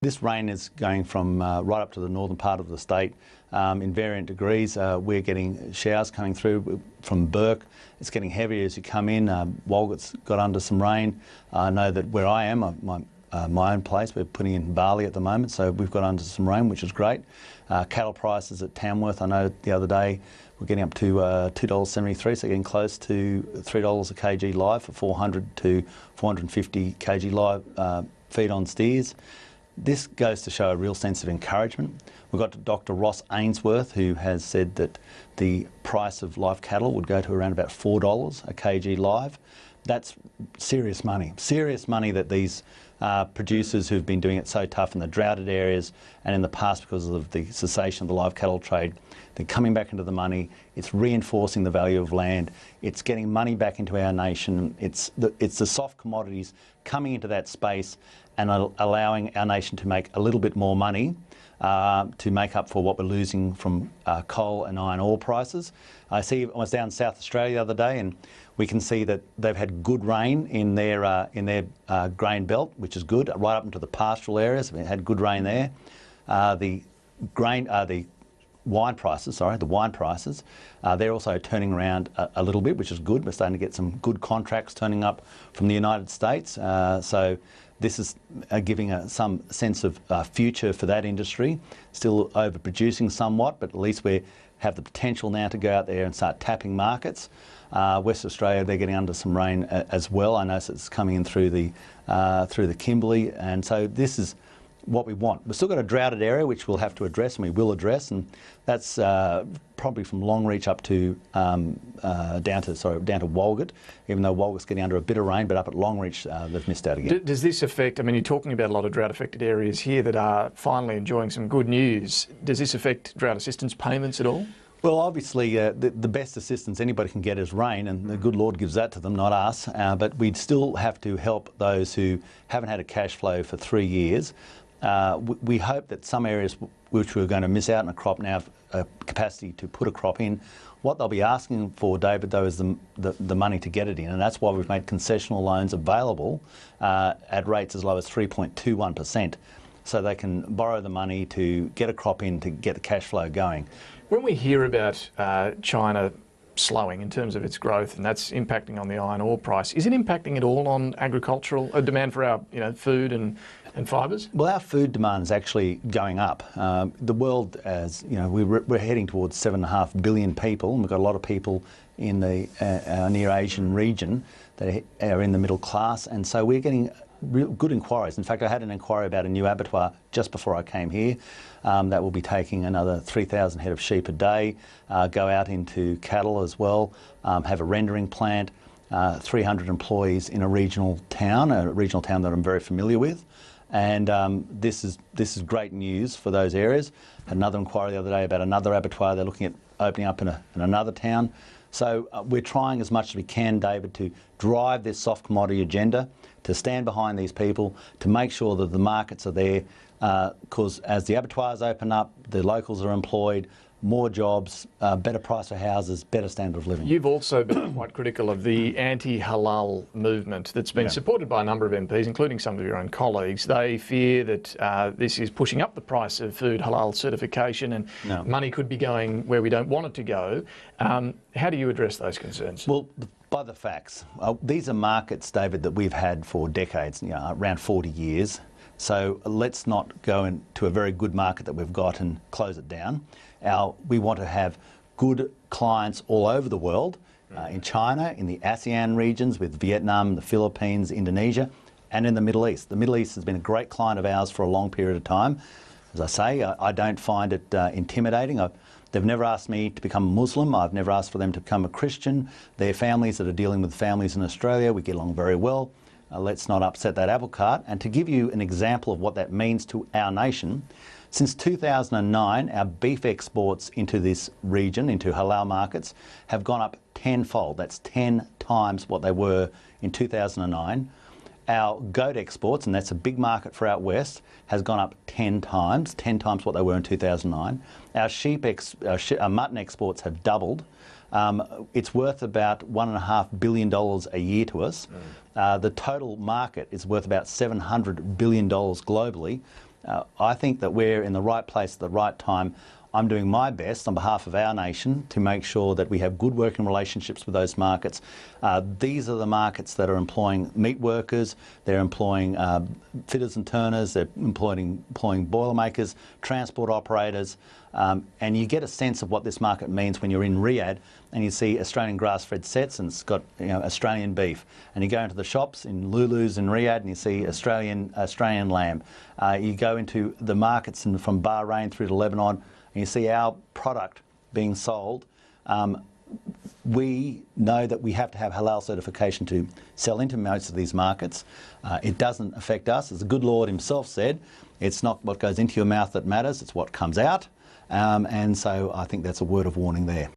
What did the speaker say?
This rain is going from right up to the northern part of the state in variant degrees. We're getting showers coming through from Burke. It's getting heavier as you come in. Walgett's got under some rain. I know that where I am, my own place, we're putting in barley at the moment, so we've got under some rain, which is great. Cattle prices at Tamworth, I know the other day, we're getting up to $2.73, so getting close to $3 a kg live for 400 to 450 kg live feed on steers. This goes to show a real sense of encouragement. We've got Dr. Ross Ainsworth, who has said that the price of live cattle would go to around about $4 a kg live. That's serious money that these producers who've been doing it so tough in the droughted areas and in the past because of the cessation of the live cattle trade, they're coming back into the money. It's reinforcing the value of land. It's getting money back into our nation. It's the soft commodities coming into that space and allowing our nation to make a little bit more money to make up for what we're losing from coal and iron ore prices. I was down in South Australia the other day, and we can see that they've had good rain in their grain belt, which is good, right up into the pastoral areas. We've had good rain there. The wine prices, they're also turning around a little bit, which is good. We're starting to get some good contracts turning up from the United States. So this is giving some sense of future for that industry. Still overproducing somewhat, but at least we have the potential now to go out there and start tapping markets. West Australia, they're getting under some rain as well. I know it's coming in through the Kimberley, and so this is what we want. We've still got a droughted area which we'll have to address, and we will address, and that's probably from Longreach up to down to Walgett. Even though Walgett's getting under a bit of rain, but up at Longreach they've missed out again. Does this affect? I mean, you're talking about a lot of drought-affected areas here that are finally enjoying some good news. Does this affect drought assistance payments at all? Well, obviously, the best assistance anybody can get is rain, and the good Lord gives that to them, not us. But we'd still have to help those who haven't had a cash flow for 3 years. We hope that some areas which we're going to miss out on a crop now have a capacity to put a crop in. What they'll be asking for, David, though, is the money to get it in, and that's why we've made concessional loans available at rates as low as 3.21%, so they can borrow the money to get a crop in to get the cash flow going. When we hear about China slowing in terms of its growth, and that's impacting on the iron ore price, is it impacting at all on agricultural demand for our food and fibres? Well, our food demand is actually going up. The world, as you know, we're heading towards 7.5 billion people, and we've got a lot of people in the near Asian region that are in the middle class, and so we're getting real good inquiries. In fact, I had an inquiry about a new abattoir just before I came here that will be taking another 3,000 head of sheep a day, go out into cattle as well, have a rendering plant, 300 employees in a regional town that I'm very familiar with. And this is great news for those areas. Had another inquiry the other day about another abattoir they're looking at opening up in another town. So we're trying as much as we can, David, to drive this soft commodity agenda, to stand behind these people, to make sure that the markets are there, because as the abattoirs open up, the locals are employed, more jobs, better price for houses, better standard of living. You've also been quite critical of the anti-halal movement that's been supported by a number of MPs, including some of your own colleagues. They fear that this is pushing up the price of food halal certification, and money could be going where we don't want it to go. How do you address those concerns? Well, by the facts. These are markets, David, that we've had for decades, around 40 years. So let's not go into a very good market that we've got and close it down. We want to have good clients all over the world, in China, in the ASEAN regions with Vietnam, the Philippines, Indonesia, and in the Middle East. The Middle East has been a great client of ours for a long period of time. As I say, I don't find it intimidating. They've never asked me to become a Muslim. I've never asked for them to become a Christian. They're families that are dealing with families in Australia. We get along very well. Let's not upset that apple cart. And to give you an example of what that means to our nation, since 2009, our beef exports into this region, into halal markets, have gone up tenfold. That's 10 times what they were in 2009. Our goat exports, and that's a big market for out west, has gone up 10 times what they were in 2009. Our mutton exports have doubled. It's worth about $1.5 billion a year to us. The total market is worth about $700 billion globally. I think that we're in the right place at the right time. I'm doing my best on behalf of our nation to make sure that we have good working relationships with those markets. These are the markets that are employing meat workers, they're employing fitters and turners, they're employing boilermakers, transport operators, and you get a sense of what this market means when you're in Riyadh and you see Australian grass-fed sets and it's got Australian beef. And you go into the shops in Lulu's in Riyadh and you see Australian lamb. You go into the markets from Bahrain through to Lebanon, and you see our product being sold. We know that we have to have halal certification to sell into most of these markets. It doesn't affect us. As the good Lord himself said, it's not what goes into your mouth that matters, it's what comes out. And so I think that's a word of warning there.